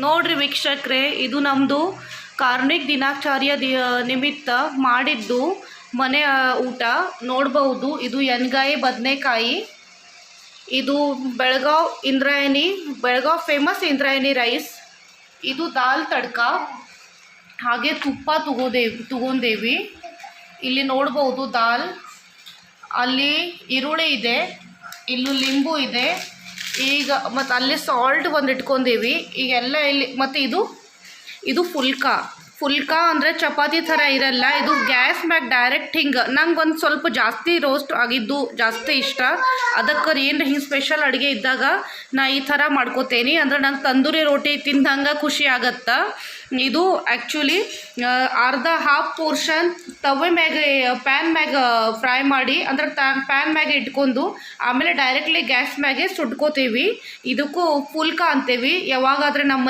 ನೋಡ್ರಿ ವೀಕ್ಷಕರೇ, ಇದು ನಮ್ಮದು ಕಾರ್ಣಿಕ್ ದಿನಾಚಾರ್ಯ ನಿಮಿತ್ತ ಮಾಡಿದ್ದು ಮನೆ ಊಟ ನೋಡ್ಬೋದು. ಇದು ಎಣ್ಗಾಯಿ ಬದನೆಕಾಯಿ, ಇದು ಬೆಳಗಾವ್ ಫೇಮಸ್ ಇಂದ್ರಾಯಣಿ ರೈಸ್. ಇದು ದಾಲ್ ತಡ್ಕ, ಹಾಗೆ ತುಪ್ಪ ತಗೊಂಡೇವಿ. ಇಲ್ಲಿ ನೋಡ್ಬೋದು ದಾಲ್, ಅಲ್ಲಿ ಈರುಳ್ಳಿ ಇದೆ, ಇಲ್ಲಿ ಲಿಂಬು ಇದೆ. ಈಗ ಮತ್ತು ಅಲ್ಲಿ ಸಾಲ್ಟ್ ಒಂದು ಇಟ್ಕೊಂಡೀವಿ. ಈಗೆಲ್ಲ ಇಲ್ಲಿ ಮತ್ತು ಇದು ಫುಲ್ಕಾ ಅಂದರೆ ಚಪಾತಿ ಥರ ಇರಲ್ಲ, ಇದು ಗ್ಯಾಸ್ ಮ್ಯಾಗ ಡೈರೆಕ್ಟ್ ಹಿಂಗೆ. ನಂಗೆ ಒಂದು ಸ್ವಲ್ಪ ಜಾಸ್ತಿ ರೋಸ್ಟ್ ಆಗಿದ್ದು ಜಾಸ್ತಿ ಇಷ್ಟ, ಅದಕ್ಕೆ ಏನು ಹಿಂಗೆ ಸ್ಪೆಷಲ್ ಅಡುಗೆ ಇದ್ದಾಗ ನಾ ಈ ಥರ ಮಾಡ್ಕೋತೇನೆ. ಅಂದ್ರೆ ನಂಗೆ ತಂದೂರಿ ರೋಟಿ ತಿಂದಂಗೆ ಖುಷಿ ಆಗತ್ತೆ. ಇದು ಆ್ಯಕ್ಚುಲಿ ಹಾಫ್ ಪೋರ್ಷನ್ ಪ್ಯಾನ್ ಮ್ಯಾಗ ಫ್ರೈ ಮಾಡಿ, ಅಂದ್ರೆ ಪ್ಯಾನ್ ಮ್ಯಾಗೆ ಇಟ್ಕೊಂಡು ಆಮೇಲೆ ಡೈರೆಕ್ಟ್ಲಿ ಗ್ಯಾಸ್ ಮ್ಯಾಗೆ ಸುಟ್ಕೋತೀವಿ. ಇದಕ್ಕೂ ಫುಲ್ಕಾ ಅಂತೇವಿ. ಯಾವಾಗಾದರೆ ನಮ್ಮ